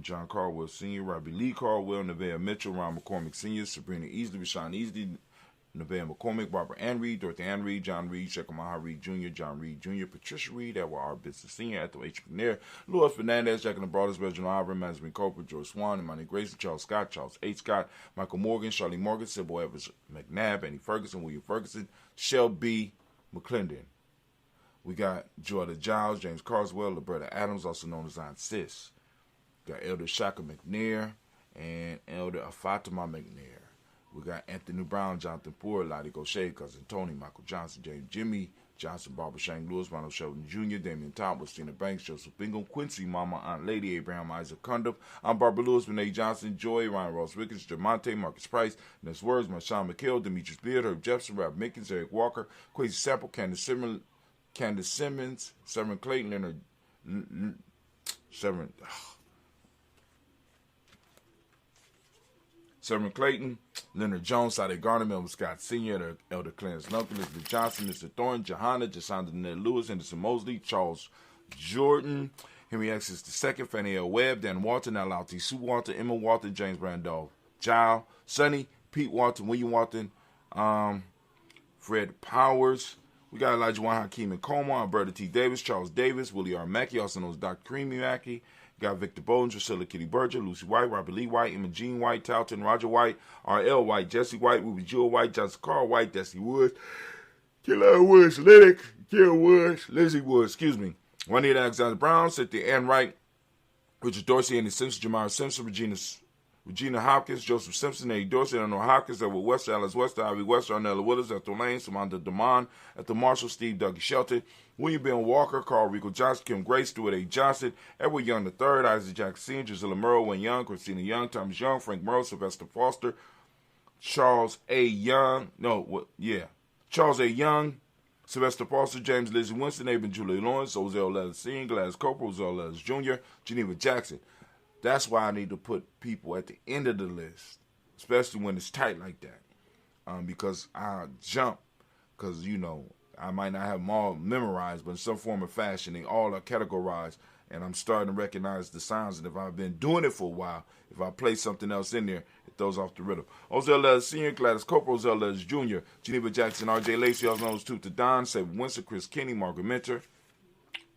John Caldwell Sr., Robbie Lee Caldwell, Nevaeh Mitchell, Ron McCormick Sr., Sabrina Easley, Rashawn Easley, Nevaeh McCormick, Barbara Ann Reed, Dorothy Ann Reed, John Reed, Shekamaha Reed Jr., John Reed Jr., Patricia Reed, Edward R. Business Sr., Ethel H. McNair, Louis Fernandez, Jack and the Brothers, Reginald Ivory, Management Cooper, George Swan, Imani Grayson, Charles Scott, Charles H. Scott, Michael Morgan, Charlie Morgan, Sybil Evans McNabb, Annie Ferguson, William Ferguson, Shelby McClendon. We got Jordan Giles, James Carswell, Roberta Adams, also known as Aunt Sis. Got Elder Shaka McNair and Elder Fatima McNair. We got Anthony Brown, Jonathan Ford, Lottie Gaucher, Cousin Tony, Michael Johnson, James Jimmy Johnson, Barbara Shane Lewis, Ronald Shelton Jr., Damian Thomas, Tina Banks, Joseph Bingham, Quincy Mama, Aunt Lady, Abraham Isaac Cundiff, I'm Barbara Lewis, Renee Johnson, Joy, Ryan Ross Ricketts, Jamonte, Marcus Price, Ness Words, Marshawn McHale, Demetrius Beard, Herb Jefferson, Rob Mickens, Eric Walker, Quasi Sample, Candace Simmons, Severn Clayton, Leonard Jones, Sade Garner, Melvin Scott Sr., Elder Clarence Lunkin, Elizabeth Johnson, Mr. Thorne, Johanna, Jasonda Ned Lewis, Henderson Mosley, Charles Jordan, Henry Alexis II, Fanny L. Webb, Dan Walton, Alauti Sue Walter, Emma Walton, James Randolph, Giles, Sonny, Pete Walton, William Walton, Fred Powers. We got Elijah Juan Hakeem and Coma, Alberta T. Davis, Charles Davis, Willie R. Mackey, also known as Dr. Creamy Mackey. We got Victor Bowden, Drusilla Kitty Berger, Lucy White, Robert Lee White, Emma Jean White, Talton, Roger White, R.L. White, Jesse White, Ruby Jewel White, Johnson Carl White, Desi Woods, Killer Woods, Lydic, Kill Woods, Lizzie Woods, excuse me. Juanita Alexander Brown, Cynthia Ann Wright, Richard Dorsey, Andy Simpson, Jamara Simpson, Regina Hopkins, Joseph Simpson, Eddie Dorsey, Eleanor Hopkins, Edward Wester, Alice Wester, Ivy Wester, Arnella Willis, Ethel Lane, Samantha DeMond, Ethel Marshall, Steve Dougie Shelton, William Ben Walker, Carl Rico Johnson, Kim Grace, Stuart A. Johnson, Edward Young III, Isaac Jackson Sr., Drusilla Murrow, Wayne Young, Christina Young, Thomas Young, Frank Murrow, Sylvester Foster, Charles A. Young, Sylvester Foster, James Lizzie Winston, Aben Julie Lawrence, Ozell Letters Sr., Gladys Cooper, Ozell Letters Jr., Geneva Jackson. That's why I need to put people at the end of the list, especially when it's tight like that, because I jump, because, I might not have them all memorized, but in some form or fashion, they all are categorized, and I'm starting to recognize the sounds, and if I've been doing it for a while, if I play something else in there, it throws off the rhythm. Ozell Letters Sr., Gladys Cooper, Ozell Letters Jr., Geneva Jackson, R.J. Lacey, also known as Tooth to Don, Saban Winston, Chris Kenny, Margaret Mentor.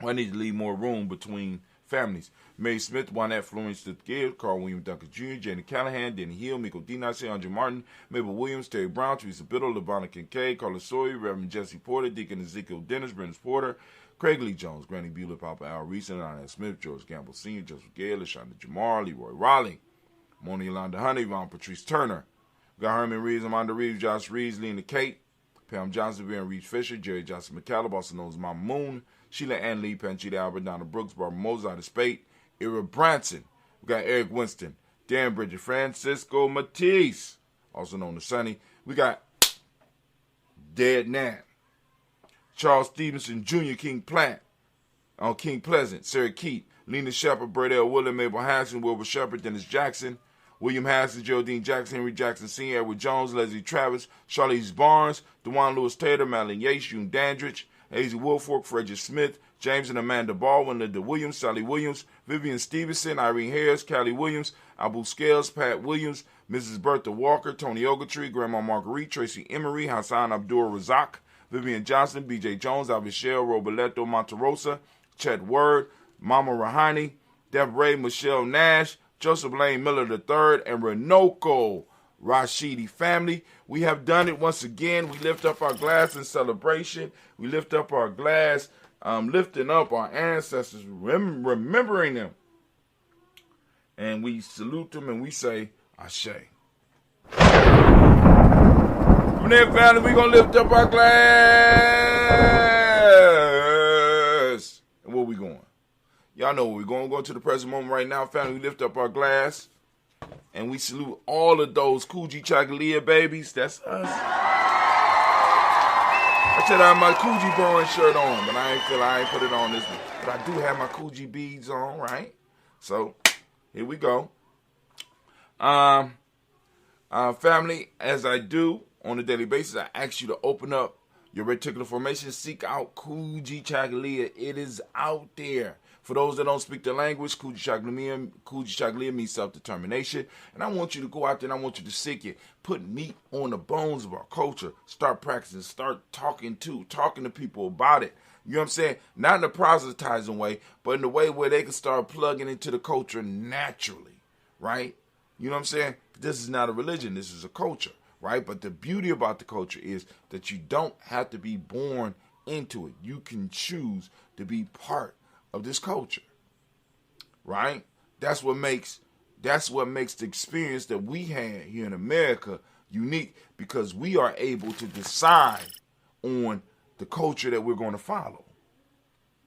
I need to leave more room between families. Mary Smith, Juanette Florence Gibb, Carl William Duncan Jr., Janie Callahan, Denny Hill, Miko Dinace, Andre Martin, Mabel Williams, Terry Brown, Teresa Biddle, LeBonna Kincaid, Carla Sawyer, Reverend Jesse Porter, Deacon Ezekiel Dennis, Brendan Porter, Craig Lee Jones, Granny Bueller, Papa Al Reese, Anna Smith, George Gamble Sr., Joseph Gale, LaShonda Jamar, Leroy Raleigh, Moni Yolanda Honey, Von Patrice Turner. We got Herman Reeves, Amanda Reeves, Josh Reeves, Lena Kate, Pam Johnson, Vivian Reeves Fisher, Jerry Johnson McCallum, also known as Mama Moon, Sheila Ann Lee, Panchita Albert, Donna Brooks, Barbara Mozart, Spate, Ira Branson. We got Eric Winston, Dan Bridget, Francisco Matisse, also known as Sonny. We got Dead Nan, Charles Stevenson Jr., King Pleasant, Sarah Keat, Lena Shepard, Bert L. Willard, Mabel Hanson, Wilbur Shepard, Dennis Jackson, William Hanson, Geraldine Jackson, Henry Jackson Sr., Edward Jones, Leslie Travis, Charlize Barnes, DeJuan Lewis Taylor, Madeline Yates, June Dandridge, Hazy Woolfolk, Frederick Smith, James and Amanda Baldwin, Linda Williams, Sally Williams, Vivian Stevenson, Irene Harris, Callie Williams, Abu Scales, Pat Williams, Mrs. Bertha Walker, Tony Ogletree, Grandma Marguerite, Tracy Emery, Hassan Abdul Razak, Vivian Johnson, B.J. Jones, Avishel Roberto Monterosa, Chet Word, Mama Rahani, Deb Ray, Michelle Nash, Joseph Lane Miller III, and Renoko Rashidi family. We have done it once again. We lift up our glass in celebration. We lift up our glass, lifting up our ancestors, remembering them. And we salute them and we say, Ashe. From there, family, we're going to lift up our glass. And where we going? Y'all know where we're going. We're going to the present moment right now, family. We lift up our glass. And we salute all of those Kujichagulia babies. That's us. I said I have my Kuji Bowen shirt on, but I ain't put it on this one. But I do have my Kuji beads on, right? So, here we go. Family, as I do on a daily basis, I ask you to open up your reticular formation. Seek out Kujichagulia. It is out there. For those that don't speak the language, Kujichagulia means self-determination. And I want you to go out there and I want you to seek it. Put meat on the bones of our culture. Start practicing. Start talking to people about it. You know what I'm saying? Not in a proselytizing way, but in the way where they can start plugging into the culture naturally, right? You know what I'm saying? This is not a religion. This is a culture, right? But the beauty about the culture is that you don't have to be born into it. You can choose to be part of this culture, right? That's what makes the experience that we had here in America unique, because we are able to decide on the culture that we're going to follow,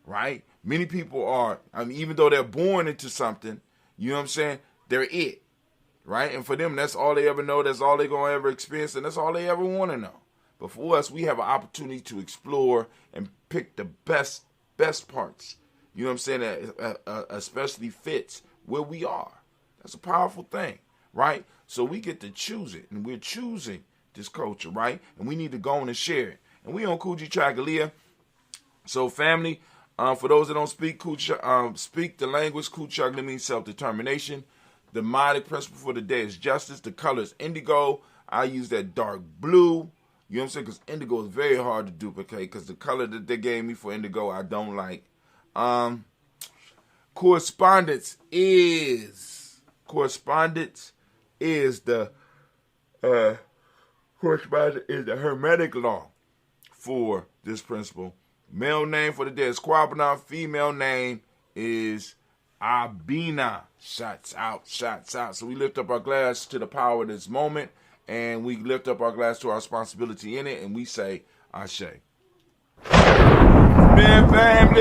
right? Many people are, even though they're born into something, you know what I'm saying, they're it, right? And for them, that's all they ever know, that's all they're going to ever experience, and that's all they ever want to know. But for us, we have an opportunity to explore and pick the best parts. You know what I'm saying? That especially fits where we are. That's a powerful thing, right? So we get to choose it, and we're choosing this culture, right? And we need to go on and share it. And we on Kujichagulia. So family, for those that don't speak the language, Kujichagulia means self-determination. The mnemonic principle for the day is justice. The color is indigo. I use that dark blue. You know what I'm saying? Because indigo is very hard to duplicate because the color that they gave me for indigo I don't like. Correspondence is the hermetic law for this principle. Male name for the day is Quabana. Female name is Abina. Shots out, shots out. So we lift up our glass to the power of this moment, and we lift up our glass to our responsibility in it, and we say, Ashe. Man, family.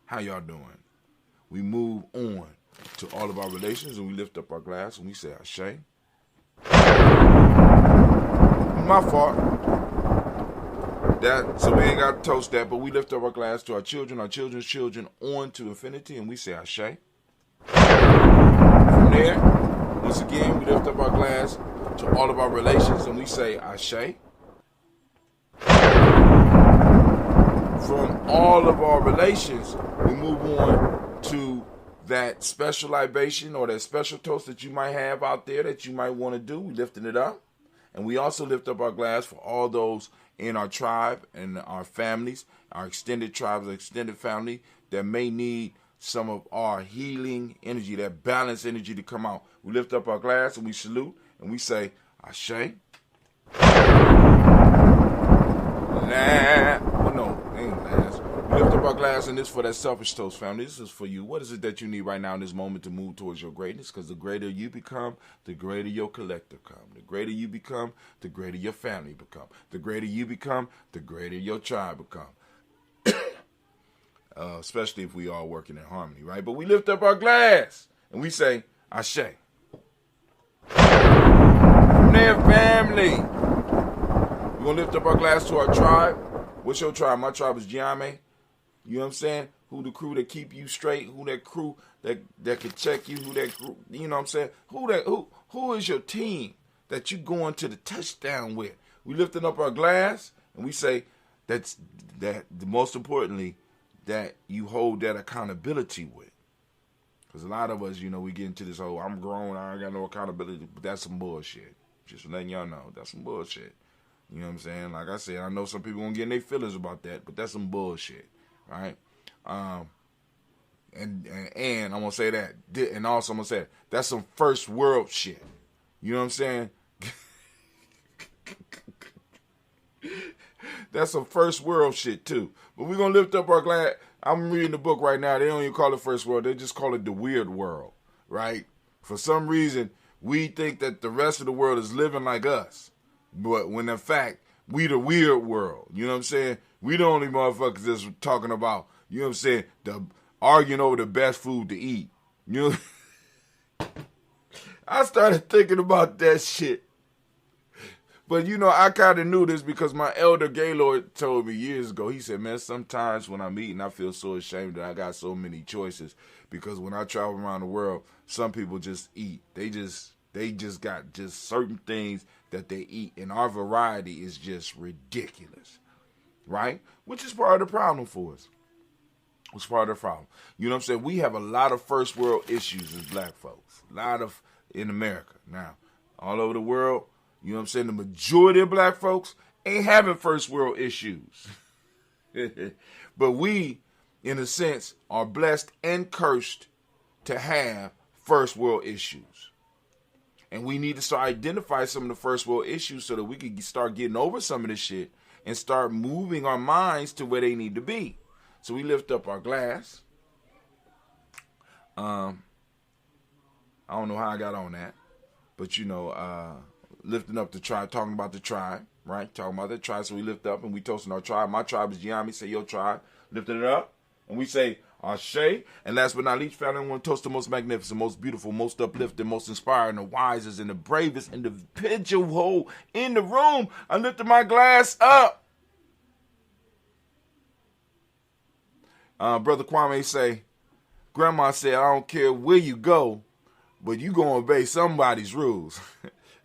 How y'all doing? We move on to all of our relations, and we lift up our glass, and we say, Ashe. My fault. So we ain't got to toast that, but we lift up our glass to our children's children, on to infinity, and we say Ashe. From there, once again, we lift up our glass to all of our relations, and we say Ashe. From all of our relations, we move on to that special libation or that special toast that you might have out there that you might want to do. We lifting it up. And we also lift up our glass for all those in our tribe and our families, our extended tribes, extended family that may need some of our healing energy, that balanced energy to come out. We lift up our glass and we salute and we say, Ashe. We lift up our glass, and this for that selfish toast, family. This is for you. What is it that you need right now in this moment to move towards your greatness? Because the greater you become, the greater your collective become. The greater you become, the greater your family become. The greater you become, the greater your tribe become. Especially if we all working in harmony, right? But we lift up our glass, and we say, Ashe. From there, family, we're going to lift up our glass to our tribe. What's your tribe? My tribe is Giame. You know what I'm saying? Who the crew that keep you straight? Who that crew that can check you? Who that crew? You know what I'm saying? Who is your team that you going to the touchdown with? We lifting up our glass and we say that most importantly that you hold that accountability with. Because a lot of us, you know, we get into this whole I'm grown, I ain't got no accountability, but that's some bullshit. Just letting y'all know, that's some bullshit. You know what I'm saying? Like I said, I know some people gonna get in their feelings about that, but that's some bullshit, right? And I'm gonna say that, and also I'm gonna say that's some first world shit. You know what I'm saying? That's some first world shit too. But we're gonna lift up our glass. I'm reading the book right now. They don't even call it first world. They just call it the weird world, right? For some reason, we think that the rest of the world is living like us. But when in fact, we the weird world. You know what I'm saying? We the only motherfuckers that's talking about, you know what I'm saying, arguing over the best food to eat. You know? I started thinking about that shit. But, you know, I kind of knew this because my elder Gaylord told me years ago. He said, man, sometimes when I'm eating, I feel so ashamed that I got so many choices. Because when I travel around the world, some people just eat. They just got just certain things that they eat. And our variety is just ridiculous. Right? Which is part of the problem for us. Which is part of the problem. You know what I'm saying? We have a lot of first world issues as black folks. A lot of in America. Now, all over the world, you know what I'm saying? The majority of black folks ain't having first world issues. But we, in a sense, are blessed and cursed to have first world issues. And we need to start identifying some of the first world issues so that we can start getting over some of this shit and start moving our minds to where they need to be. So we lift up our glass. I don't know how I got on that. But, you know, lifting up the tribe, talking about the tribe, right? Talking about the tribe, so we lift up and we toasting our tribe. My tribe is Giami, say your tribe. Lifting it up, and we say Ashe. And last but not least, family, I want to toast the most magnificent, most beautiful, most uplifting, most inspiring, the wisest, and the bravest individual in the room. I lifted my glass up. Brother Kwame say, Grandma said, I don't care where you go, but you going to obey somebody's rules.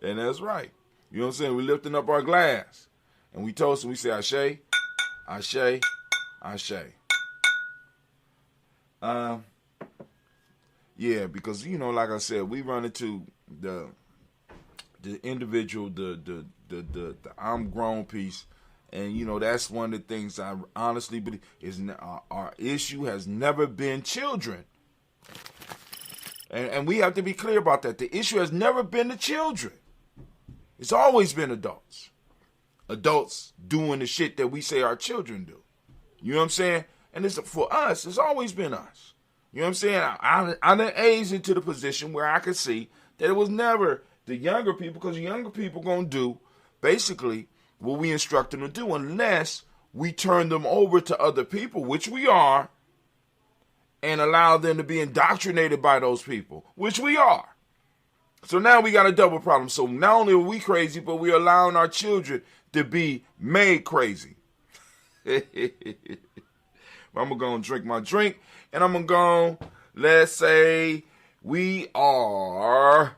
And that's right. You know what I'm saying? We're lifting up our glass. And we toast and we say, Ashe, Ashe, Ashe. Yeah, because like I said, we run into the individual, the I'm grown piece, and that's one of the things I honestly believe is our issue has never been children, and we have to be clear about that. The issue has never been the children. It's always been adults doing the shit that we say our children do. You know what I'm saying? And for us, it's always been us. You know what I'm saying? I done aged into the position where I could see that it was never the younger people, because the younger people going to do basically what we instruct them to do unless we turn them over to other people, which we are, and allow them to be indoctrinated by those people, which we are. So now we got a double problem. So not only are we crazy, but we're allowing our children to be made crazy. I'm going to go and drink my drink, and I'm going to go, let's say we are...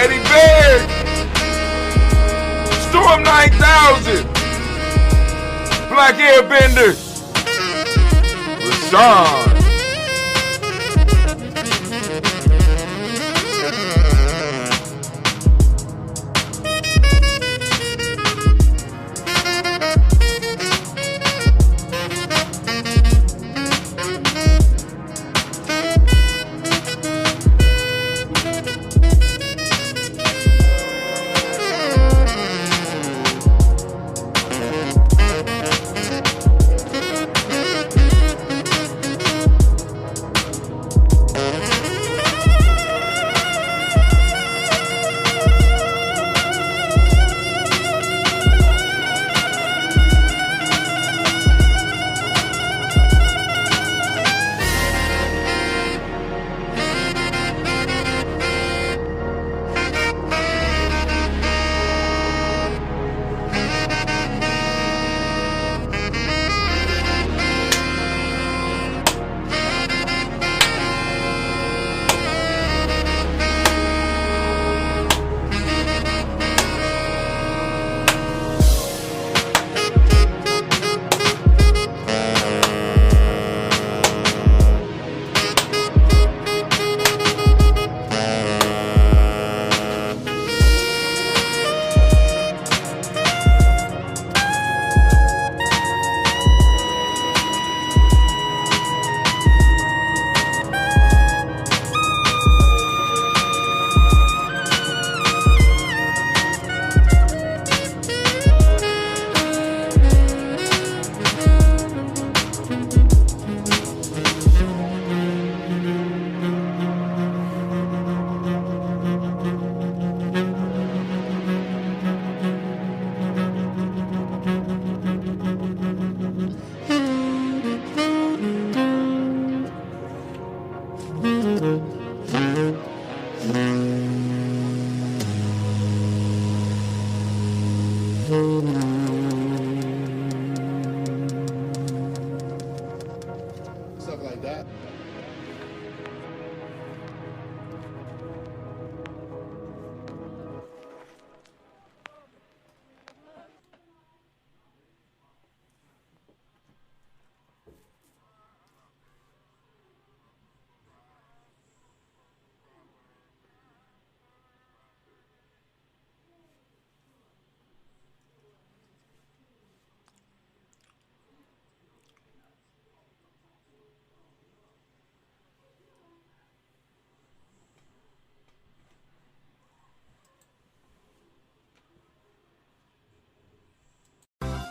Eddie Bear, Storm 9000, Black Airbender, Rashawn. Stuff like that.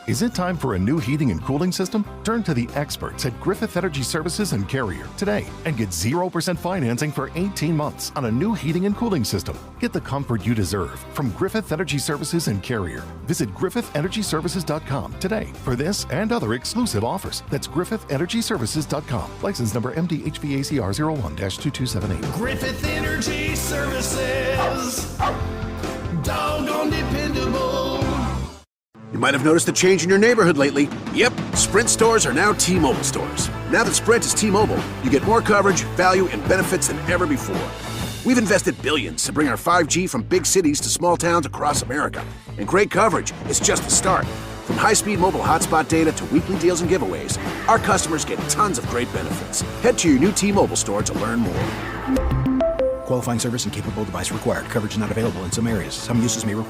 Is it time for a new heating and cooling system? Turn to the experts at Griffith Energy Services and Carrier today and get 0% financing for 18 months on a new heating and cooling system. Get the comfort you deserve from Griffith Energy Services and Carrier. Visit griffitenergyservices.com today for this and other exclusive offers. That's griffitenergyservices.com. License number MDHVACR 01-2278. Griffith Energy Services. Doggone dependable. You might have noticed a change in your neighborhood lately. Yep, Sprint stores are now T-Mobile stores. Now that Sprint is T-Mobile, you get more coverage, value, and benefits than ever before. We've invested billions to bring our 5G from big cities to small towns across America. And great coverage is just the start. From high-speed mobile hotspot data to weekly deals and giveaways, our customers get tons of great benefits. Head to your new T-Mobile store to learn more. Qualifying service and capable device required. Coverage not available in some areas. Some uses may require